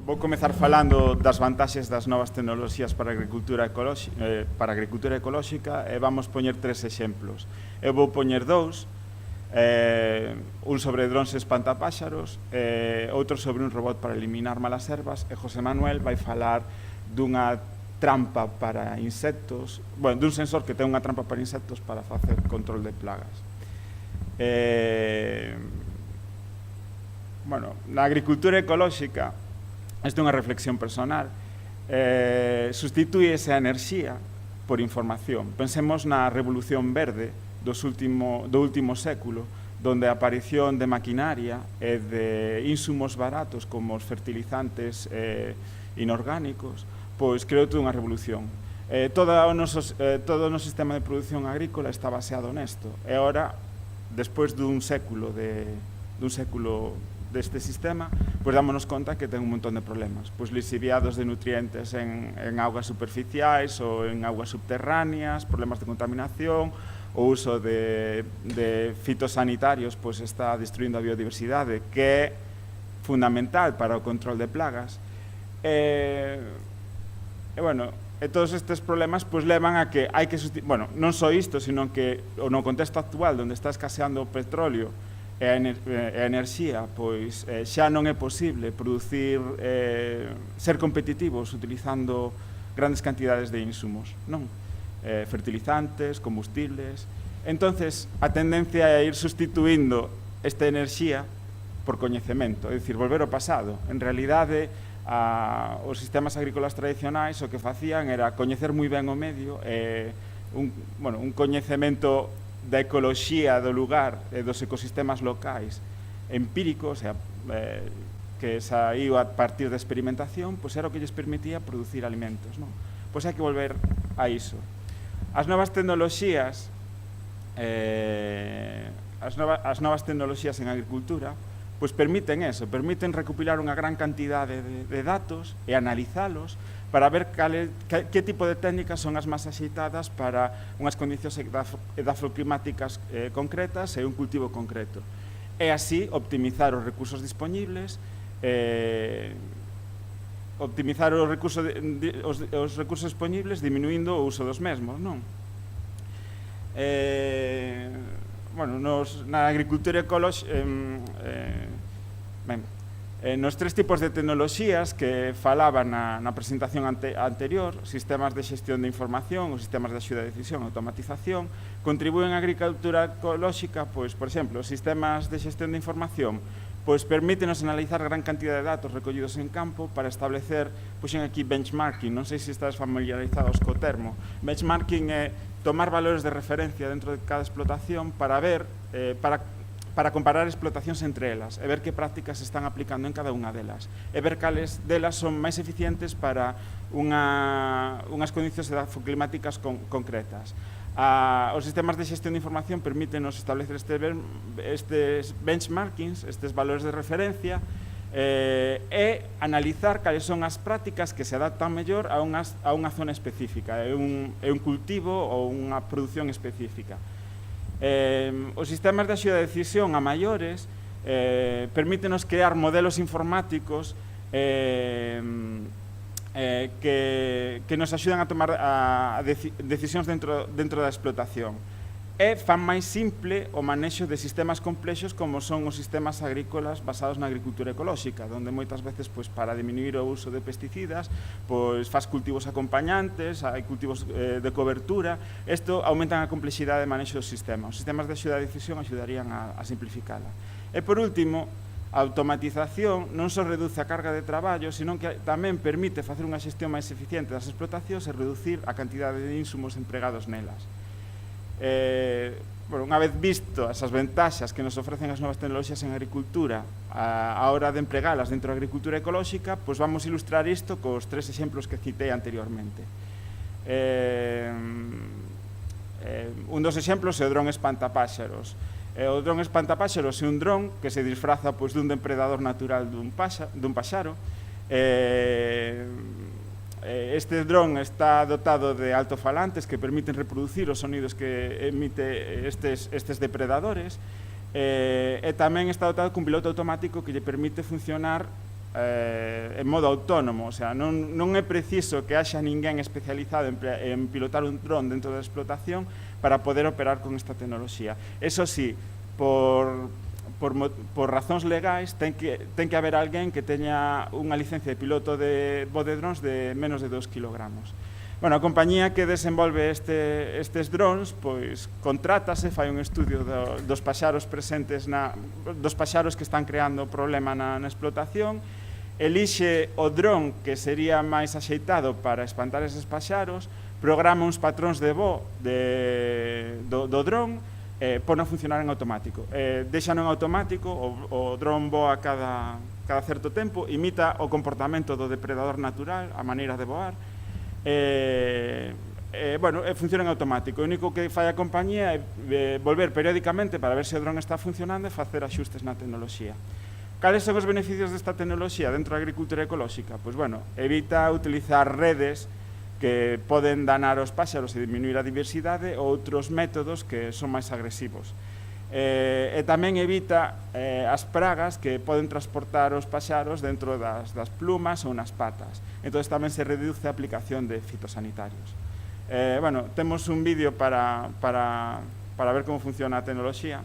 vou comezar falando das vantaxes das novas tecnoloxías para a agricultura ecolóxica e vamos poñer 3 exemplos. Eu vou poñer 2, un sobre drons e espantapáxaros, outro sobre un robot para eliminar malas ervas, e José Manuel vai falar dunha trampa para insectos, bueno, dun sensor que ten unha trampa para insectos para facer control de plagas. Bueno, na agricultura ecolóxica, esta é unha reflexión personal, sustitúese a enerxía por información. Pensemos na revolución verde do último século, donde a aparición de maquinaria e de insumos baratos como os fertilizantes inorgánicos, pois creou toda unha revolución. Todo o noso sistema de produción agrícola está baseado nesto. E ora, despois dun século deste sistema, pois dámonos conta que ten un montón de problemas. Pois lixiviados de nutrientes en augas superficiais ou en augas subterráneas, problemas de contaminación, o uso de fitosanitarios pois está destruindo a biodiversidade, que é fundamental para o control de plagas. Bueno, todos estes problemas pois levan a que hai que sustituir, bueno, non só isto, sino que no contexto actual, onde está escaseando o petróleo e a enerxía, pois xa non é posible producir, ser competitivos utilizando grandes cantidades de insumos, non? Fertilizantes, combustibles. Entonces, a tendencia é ir sustituindo esta enerxía por coñecemento, é dicir, volver ao pasado. En realidade, os sistemas agrícolas tradicionais o que facían era coñecer moi ben o medio, un coñecemento da ecoloxía do lugar e dos ecosistemas locais empírico, o sea, que saiu a partir da experimentación, pois era o que lles permitía producir alimentos, non? Pois hai que volver a iso. As novas tecnoloxías en agricultura pois permiten eso, permiten recopilar unha gran cantidade de datos e analizalos para ver que tipo de técnicas son as máis axeitadas para unhas condicións edafoclimáticas concretas e un cultivo concreto. E así optimizar os recursos disponibles, optimizar os recursos disponibles diminuindo o uso dos mesmos, non? Bueno, na agricultura ecolóxica, nos 3 tipos de tecnoloxías que falaba na presentación anterior, sistemas de xestión de información, os sistemas de axuda de decisión, automatización, contribúen á agricultura ecolóxica, pois, por exemplo, os sistemas de xestión de información, pois permítenos analizar gran cantidad de datos recollidos en campo para establecer, puxen aquí benchmarking, non sei se estás familiarizados co termo. Benchmarking é tomar valores de referencia dentro de cada explotación para ver, para comparar explotacións entre elas e ver que prácticas se están aplicando en cada unha delas e ver cales delas son máis eficientes para unhas condicións edafoclimáticas concretas. Os sistemas de xestión de información permítenos establecer estes benchmarkings, estes valores de referencia e analizar cales son as prácticas que se adaptan mellor a unha zona específica, é un cultivo ou unha produción específica. Os sistemas de axuda de decisión a maiores permítenos crear modelos informáticos que nos axudan a tomar decisións dentro da explotación e fan máis simple o manexo de sistemas complexos como son os sistemas agrícolas basados na agricultura ecolóxica, onde moitas veces, para diminuir o uso de pesticidas, faz cultivos acompañantes, hai cultivos de cobertura. Isto aumenta a complexidade de manexo do sistema. Os sistemas de axuda de decisión axudarían a simplificala. E, por último, a automatización non só reduce a carga de traballo, senón que tamén permite facer unha xestión máis eficiente das explotacións e reducir a cantidade de insumos empregados nelas. Unha vez visto esas ventaxas que nos ofrecen as novas tecnoloxías en agricultura a hora de empregalas dentro da agricultura ecolóxica, pois vamos ilustrar isto cos 3 exemplos que citei anteriormente. Un dos exemplos é o dron espantapáxaros. O dron espantapáxaros é un dron que se disfraza dun depredador natural dun paxaro. Este dron está dotado de altofalantes que permiten reproducir os sonidos que emite estes depredadores e tamén está dotado cun piloto automático que lle permite funcionar en modo autónomo, o sea, non é preciso que haxa ninguén especializado en pilotar un dron dentro da explotación para poder operar con esta tecnoloxía. Eso sí, por razóns legais ten que haber alguén que teña unha licencia de piloto de voo de drons de menos de 2 kilogramos. Bueno, a compañía que desenvolve estes drons, pois contrátase, fai un estudio dos paxaros presentes dos paxaros que están creando problema na explotación, elixe o dron que sería máis axeitado para espantar eses paxaros, programa uns patróns de voo do dron, pon a funcionar en automático. Deixano en automático, o dron voa cada certo tempo, imita o comportamento do depredador natural, a maneira de voar, funciona en automático. O único que fai a compañía é volver periódicamente para ver se o dron está funcionando e facer axustes na tecnoloxía. Cales son os beneficios desta tecnoloxía dentro da agricultura ecolóxica? Pois, evita utilizar redes que poden danar aos páxaros e diminuir a diversidade ou outros métodos que son máis agresivos. E tamén evita as pragas que poden transportar os paxaros dentro das plumas ou nas patas. Entón, tamén se reduce a aplicación de fitosanitarios. Temos un vídeo para ver como funciona a tecnoloxía.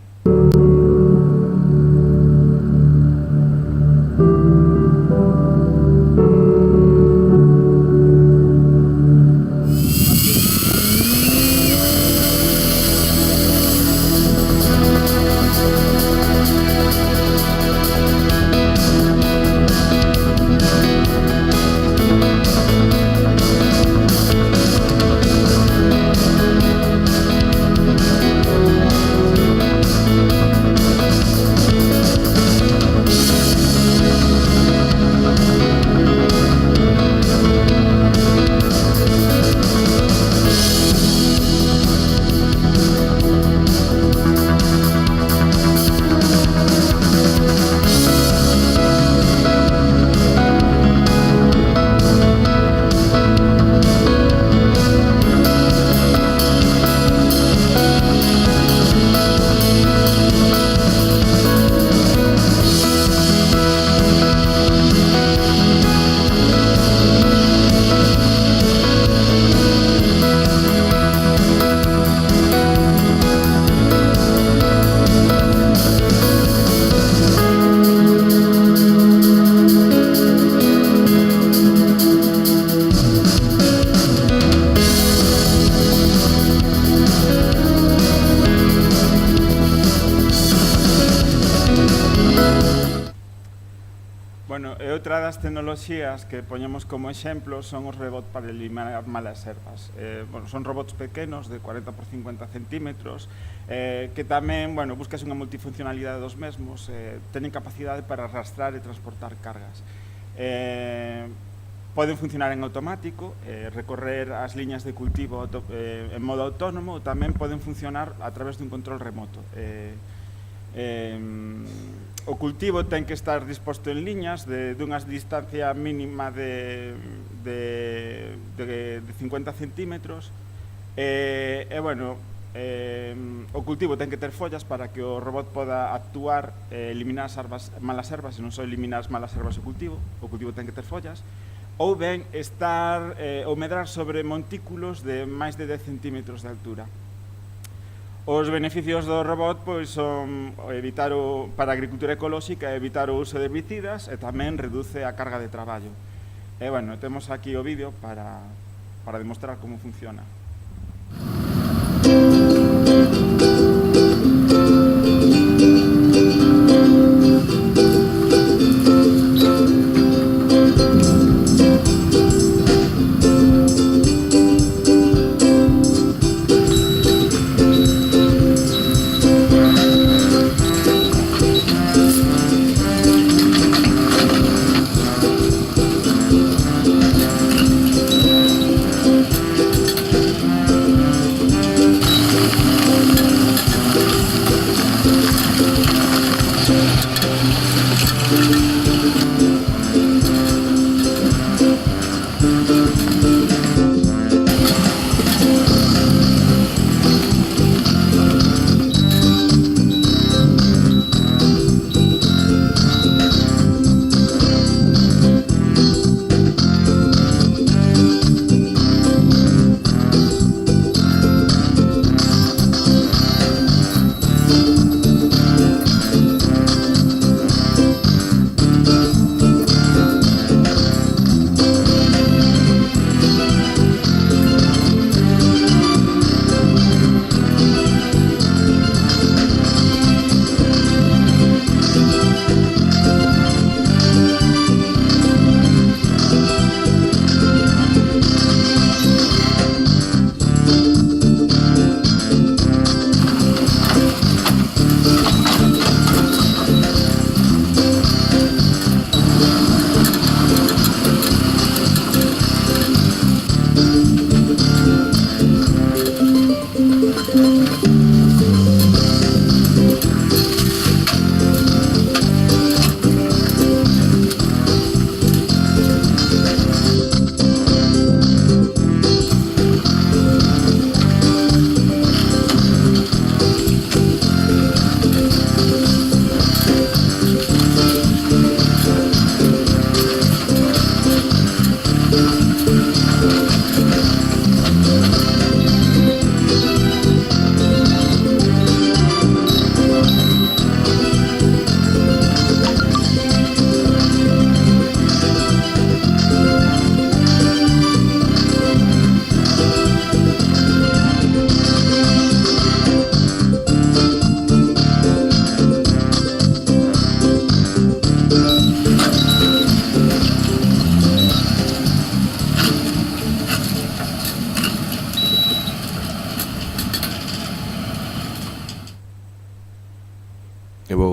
Outra das tecnoloxías que poñemos como exemplo son os robots para eliminar malas ervas. Son robots pequenos de 40 por 50 centímetros que tamén, buscas unha multifuncionalidade dos mesmos, teñen capacidade para arrastrar e transportar cargas. Poden funcionar en automático, recorrer as liñas de cultivo en modo autónomo, tamén poden funcionar a través dun control remoto. O cultivo ten que estar disposto en liñas dunha distancia mínima de 50 centímetros o cultivo ten que ter follas para que o robot poda actuar e eliminar as malas ervas, e non só eliminar as malas ervas o cultivo ten que ter follas, ou ben estar ou medrar sobre montículos de máis de 10 centímetros de altura. Os beneficios do robot son para a agricultura ecolóxica evitar o uso de herbicidas e tamén reduce a carga de traballo. Temos aquí o vídeo para demostrar como funciona.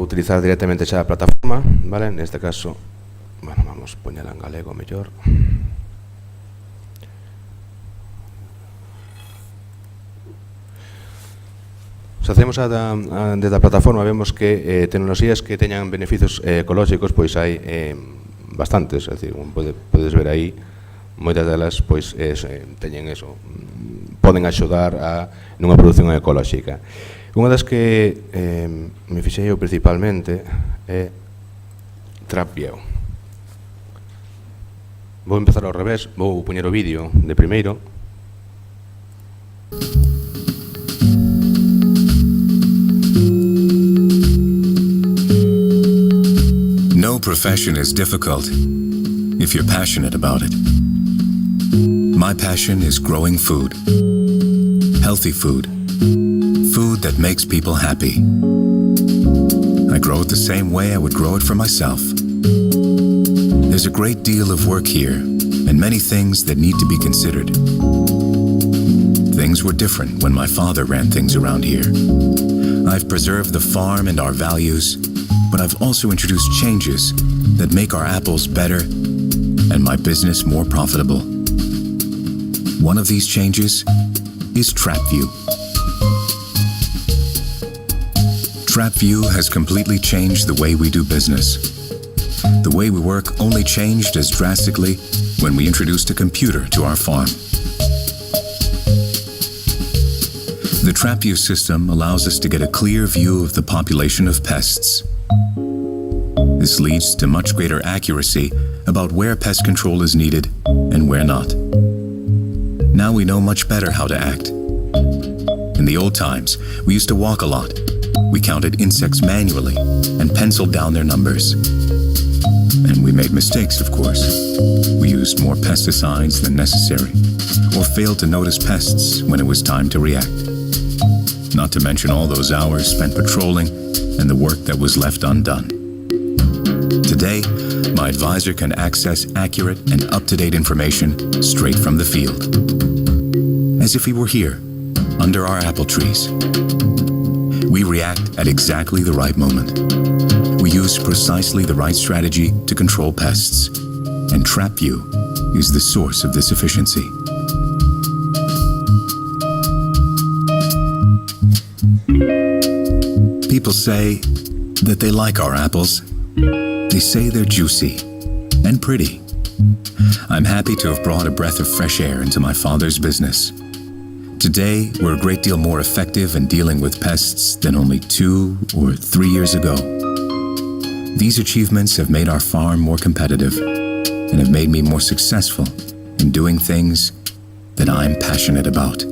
utilizar directamente xa a plataforma, vale? Neste caso, bueno, vamos poñela en galego mellor. Se hacemos desde a plataforma, vemos que tecnoloxías que teñan beneficios ecolóxicos, pois hai bastantes, é dicir, podes ver aí, moitas delas pois teñen eso, poden axudar nunha produción ecolóxica. Unha das que me fixei eu principalmente é TrapView. Vou empezar ao revés, vou poñer o vídeo de primeiro. No profession is difficult if you're passionate about it. My passion is growing food. Healthy food. Food that makes people happy. I grow it the same way I would grow it for myself. There's a great deal of work here and many things that need to be considered. Things were different when my father ran things around here. I've preserved the farm and our values, but I've also introduced changes that make our apples better and my business more profitable. One of these changes is TrapView. TrapView has completely changed the way we do business. The way we work only changed as drastically when we introduced a computer to our farm. The TrapView system allows us to get a clear view of the population of pests. This leads to much greater accuracy about where pest control is needed and where not. Now we know much better how to act. In the old times, we used to walk a lot. We counted insects manually and penciled down their numbers. And we made mistakes, of course. We used more pesticides than necessary, or failed to notice pests when it was time to react. Not to mention all those hours spent patrolling and the work that was left undone. Today, my advisor can access accurate and up-to-date information straight from the field. As if he were here, under our apple trees. We react at exactly the right moment. We use precisely the right strategy to control pests, and TrapView is the source of this efficiency. People say that they like our apples. They say they're juicy and pretty. I'm happy to have brought a breath of fresh air into my father's business. Today, we're a great deal more effective in dealing with pests than only 2 or 3 years ago. These achievements have made our farm more competitive and have made me more successful in doing things that I'm passionate about.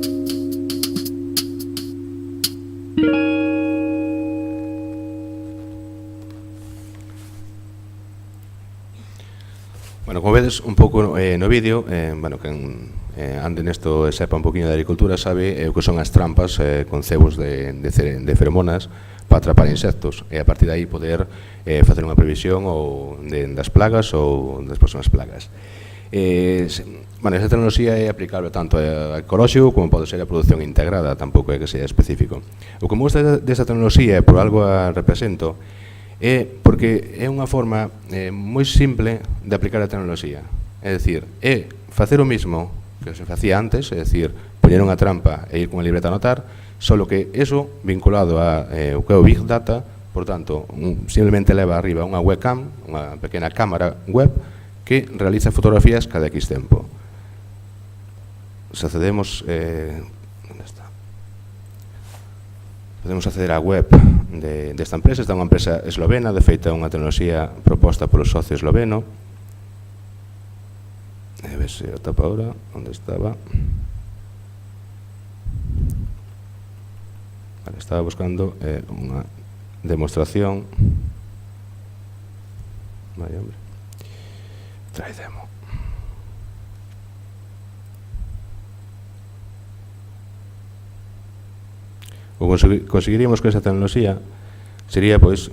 Bueno, como vedes un pouco no vídeo, bueno, quen ande nesto e sepa un poquinho de agricultura sabe o que son as trampas con cebos de feromonas para atrapar insectos e a partir de aí poder facer unha previsión ou das plagas ou das próximas plagas. Bueno, esa tecnoloxía é aplicable tanto a ecolóxico como pode ser a produción integrada, tampouco é que sea específico. O que me gusta desta tecnoloxía, por algo a represento, é porque é unha forma moi simple de aplicar a tecnoloxía. É dicir, é facer o mismo que se facía antes, é dicir, poñer unha trampa e ir con a libreta a anotar, só que eso vinculado a o que é o Big Data, por tanto, simplemente leva arriba unha webcam, unha pequena cámara web que realiza fotografías cada X tempo. Se accedemos podemos acceder á web desta empresa. Esta é unha empresa eslovena, de feita unha tecnoloxía proposta polo socio esloveno. A ver se o tapa ahora, onde estaba. Vale, estaba buscando unha demostración. Vai, hombre. Try demo. O que conseguiríamos con esa tecnoloxía sería, pois,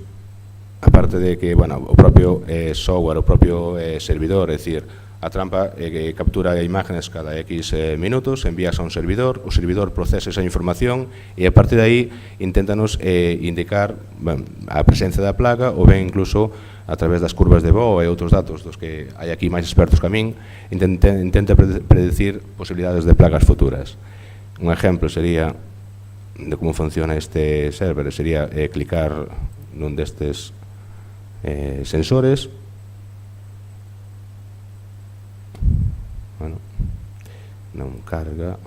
aparte de que, bueno, o propio software, o propio servidor, é dicir, A trampa captura imágenes cada X minutos, envías a un servidor, o servidor procesa esa información e a partir de aí inténtanos indicar a presencia da plaga ou ben incluso a través das curvas de Bo e outros datos dos que hai aquí máis expertos que a min, intenta predecir posibilidades de plagas futuras. Un exemplo sería de como funciona este server, sería clicar nun destes sensores. Bueno, non carga.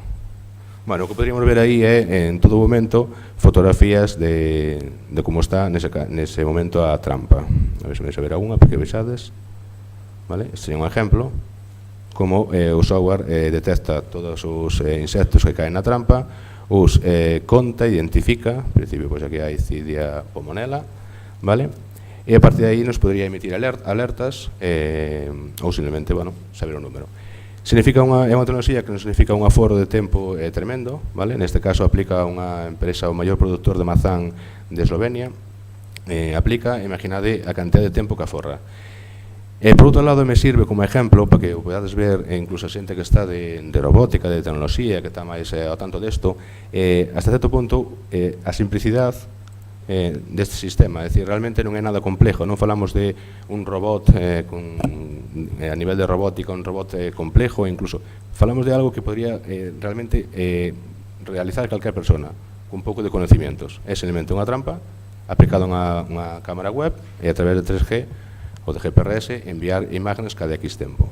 Bueno, o que poderíamos ver aí é, en todo momento, fotografías de como está nese momento a trampa. A ver se me saberá unha, porque vexades. Vale? Este é un exemplo, como o software detecta todos os insectos que caen na trampa, os conta, identifica, en principio, pois aquí hai Cidia pomonela, vale? E a partir de aí nos podría emitir alertas ou simplemente, bueno, saber o número. É unha tecnoloxía que non significa un aforo de tempo tremendo, vale? Neste caso aplica unha empresa, o maior produtor de mazán de Eslovenia, aplica, imaginade, a cantidad de tempo que aforra. Por outro lado, me sirve como exemplo para que o podades ver, incluso a xente que está de robótica, de tecnoloxía, que está máis ao tanto desto, hasta certo punto, a simplicidade deste sistema, é dicir, realmente non é nada complejo, non falamos de un robot a nivel de robótica, un robot complejo, incluso falamos de algo que podría realmente realizar calquer persona con un pouco de conocimientos. É simplemente unha trampa aplicada a unha cámara web e a través de 3G ou de GPRS enviar imágenes cada X tempo.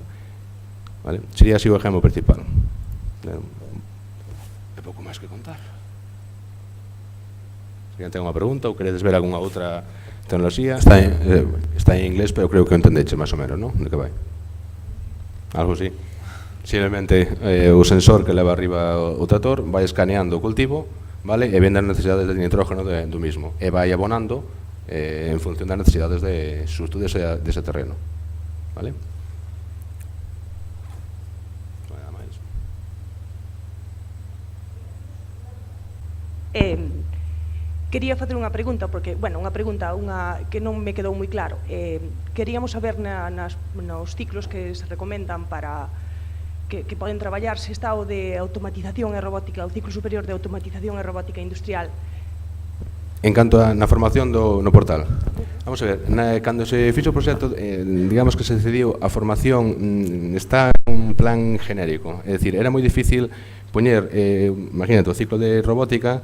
Vale? Sería así o exemplo principal. É pouco máis que contar. Se alguén ten unha pregunta ou queredes ver algunha outra tecnoloxía, está en inglés, pero creo que o entendeche máis ou menos, non? De que vai? Algo así. Simplemente o sensor que leva arriba o trator vai escaneando o cultivo, vale? E vende as necesidades de nitrógeno do mismo e vai abonando en función das necesidades de xusto dese terreno, vale? Nada máis. Quería facer unha pregunta, porque, bueno, unha pregunta que non me quedou moi claro. Queríamos saber nos ciclos que se recomendan para que poden traballar se está o de automatización e robótica, o ciclo superior de automatización e robótica industrial. En canto na formación no portal. Vamos a ver, cando se fixo o proxecto, digamos que se decidiu a formación está un plan genérico, é dicir, era moi difícil poñer, imagínate, o ciclo de robótica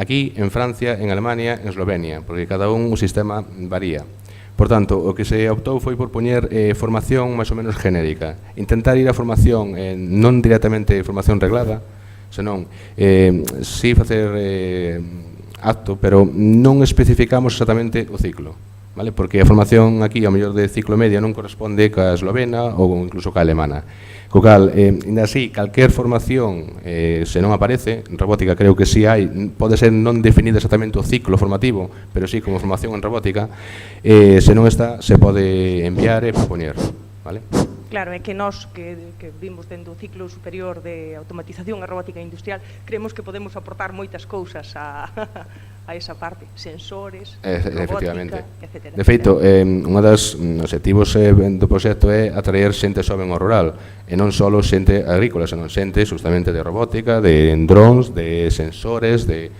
aquí, en Francia, en Alemania, en Eslovenia, porque cada un o sistema varía. Por tanto, o que se optou foi por poñer formación máis ou menos genérica, intentar ir a formación non directamente formación reglada, senón si facer acto, pero non especificamos exactamente o ciclo, vale? Porque a formación aquí, ao mellor de ciclo media, non corresponde ca eslovena ou incluso ca alemana. Co cal, ainda así, calquer formación, se non aparece, en robótica creo que si hai, pode ser non definida exactamente o ciclo formativo, pero si como formación en robótica, se non está, se pode enviar e propoñer, vale? Claro, é que nós que vimos dentro do ciclo superior de automatización e robótica industrial, creemos que podemos aportar moitas cousas a esa parte, sensores, robótica, etc. De feito, unha das objetivos do proxecto é atraer xente xoven ao rural, e non só xente agrícola, senón xente justamente de robótica, de drones, de sensores, eu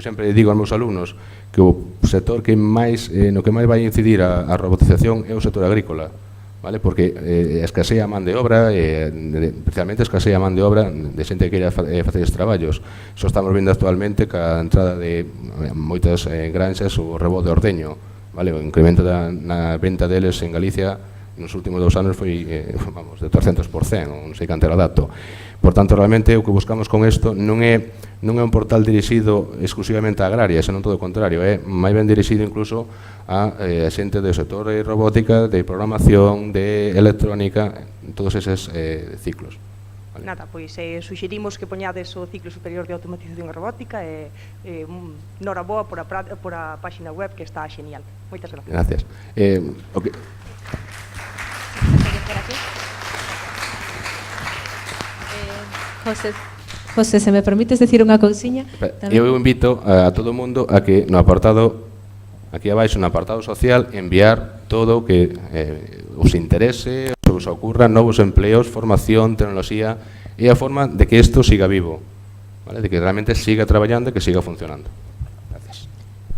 sempre digo aos meus alumnos que o sector que máis, no que máis vai incidir a robotización é o sector agrícola, vale? Porque escasea a man de obra, especialmente escasea a man de obra de xente que queira facer estes traballos. Só estamos vendo actualmente ca entrada de moitas granxas o rebote de ordeño, vale? O incremento na venta deles en Galicia nos últimos 2 anos foi, vamos, de 300%, non sei canto era o dato. Por tanto, realmente, o que buscamos con isto non é un portal dirixido exclusivamente a agraria, senón todo o contrario, é máis ben dirixido incluso a xente do sector de robótica, de programación, de electrónica, todos eses ciclos. Vale. Nada, pois suxerimos que poñades o ciclo superior de automatización e robótica e noraboa por a páxina web que está genial. Moitas gracias. Gracias. José, se me permites decir unha cousiña? Eu invito a todo o mundo a que no apartado, aquí abaixo no apartado social, enviar todo o que os interese, os cousa ocurra, novos empleos, formación, tecnoloxía, e a forma de que isto siga vivo, vale? De que realmente siga traballando e que siga funcionando. Gracias.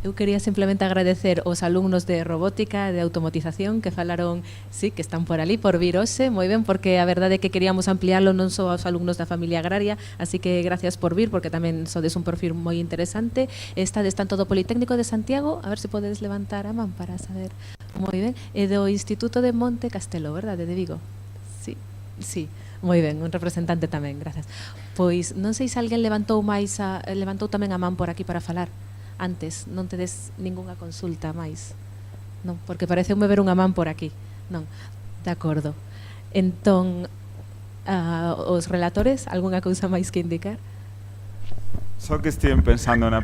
Eu quería simplemente agradecer aos alumnos de robótica e de automatización que falaron, sí, que están por ali, por vir hoxe, moi ben, porque a verdade é que queríamos ampliarlo non só aos alumnos da familia agraria, así que gracias por vir, porque tamén sodes un perfil moi interesante. Estades tanto do Politécnico de Santiago, a ver se podedes levantar a man para saber, moi ben, e do Instituto de Monte Castelo, verdade, de Vigo? Sí, sí. Moi ben, un representante tamén, gracias. Pois non sei se alguén levantou tamén a man por aquí para falar. Antes, non tedes ningunha consulta máis. Non, porque pareceume ver unha man por aquí. Non, de acordo. Entón, os relatores, algunha cousa máis que indicar? Só que estive pensando na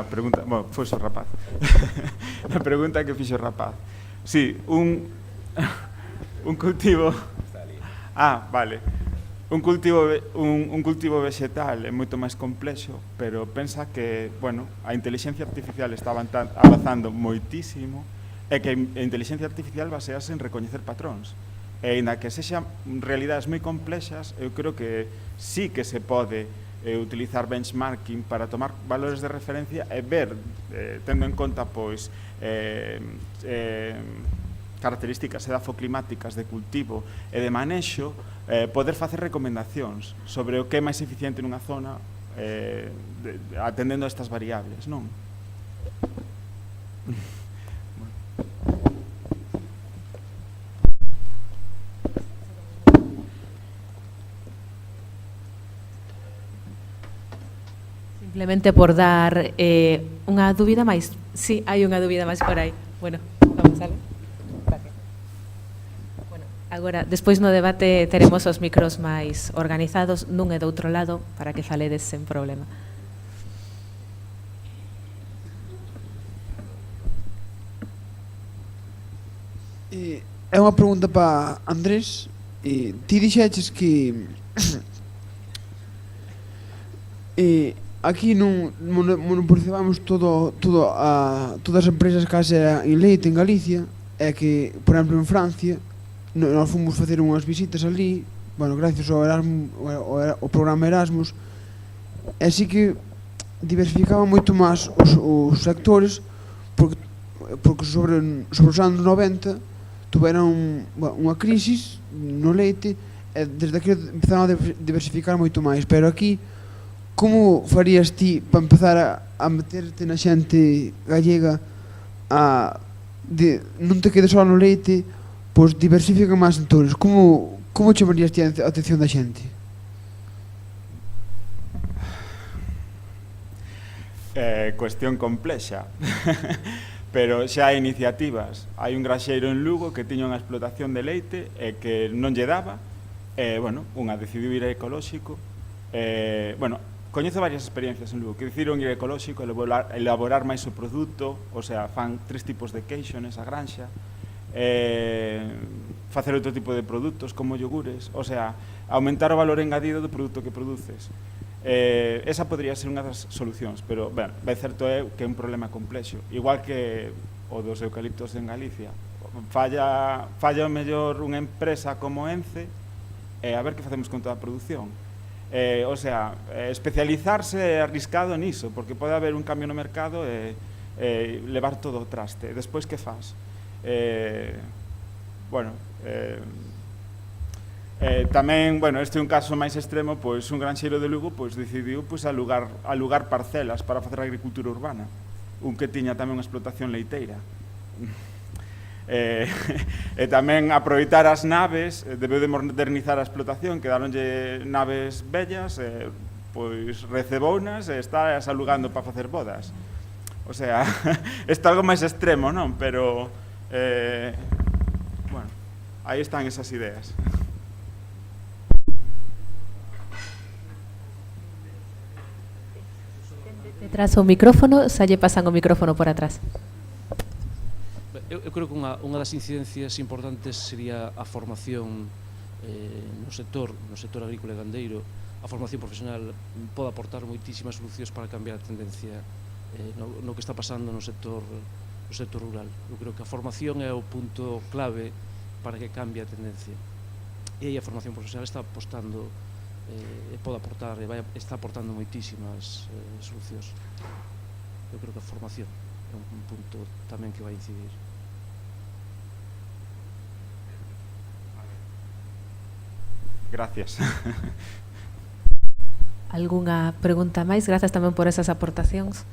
pregunta, bueno, foi o rapaz. Na pregunta que fixo o rapaz. Sí, un cultivo. Vale. Un cultivo vegetal é moito máis complexo, pero pensa que, bueno, a inteligencia artificial está avanzando moitísimo e que a inteligencia artificial basease en recoñecer patróns. E ainda que sexan realidades moi complexas, eu creo que sí que se pode utilizar benchmarking para tomar valores de referencia e ver, tendo en conta, pois, características edafoclimáticas de cultivo e de manexo, poder facer recomendacións sobre o que é máis eficiente nunha zona atendendo a estas variables, non? Simplemente por dar unha dúbida máis. Sí, hai unha dúbida máis por aí. Bueno, vamos a ver. Agora, despois no debate teremos os micros máis organizados nun e do outro lado para que faledes sen problema. É unha pregunta para Andrés. Ti dixeches que aquí non monopolizamos todas as empresas case en leite en Galicia, e que, por exemplo, en Francia nós fomos facer unhas visitas ali, bueno, gracias ao programa Erasmus, e así que diversificaban moito máis os sectores, porque sobre os anos 90 tuveron unha crisis no leite e desde aquí empezaron a diversificar moito máis. Pero aquí, como farías ti para empezar a meterte na xente gallega, non te quedes só no leite, pois diversifica máis sectores? Como chamarías ti a atención da xente? Cuestión complexa. Pero xa hai iniciativas. Hai un granxeiro en Lugo que tiña unha explotación de leite e que non lle daba, bueno, unha decidiu ir a ecolóxico. Bueno, coñezo varias experiencias en Lugo que decidiron ir a ecolóxico, elaborar máis o produto, o sea, fan 3 tipos de queixo nesa granxa, facer outro tipo de produtos como yogures, o sea, aumentar o valor engadido do produto que produces. Esa podría ser unha das solucións, pero, ben, ben certo é que é un problema complexo, igual que o dos eucaliptos en Galicia. Falla o mellor unha empresa como Ence, a ver que facemos con toda a produción. O sea, especializarse é arriscado niso, porque pode haber un cambio no mercado e levar todo o traste. Despois, que faz? Bueno, tamén, bueno, este é un caso máis extremo, pois un granxeiro de Lugo pois decidiu pois alugar parcelas para facer agricultura urbana, un que tiña tamén unha explotación leiteira. E tamén aproveitar as naves, debeu de modernizar a explotación, quedaronlle naves vellas, pois recebounas e está alugando para facer bodas. O sea, está algo máis extremo, non? Pero, bueno, aí están esas ideas. Detrás o micrófono, xa lle pasan o micrófono por atrás. Eu creo que unha das incidencias importantes sería a formación no sector agrícola e gandeiro. A formación profesional pode aportar moitísimas solucións para cambiar a tendencia no que está pasando no sector rural. Eu creo que a formación é o punto clave para que cambie a tendencia. e aí a formación profesional está apostando pode aportar e está aportando moitísimas solucións. Eu creo que a formación é un punto tamén que vai incidir. Gracias. Algunha pregunta máis? Grazas tamén por esas aportacións.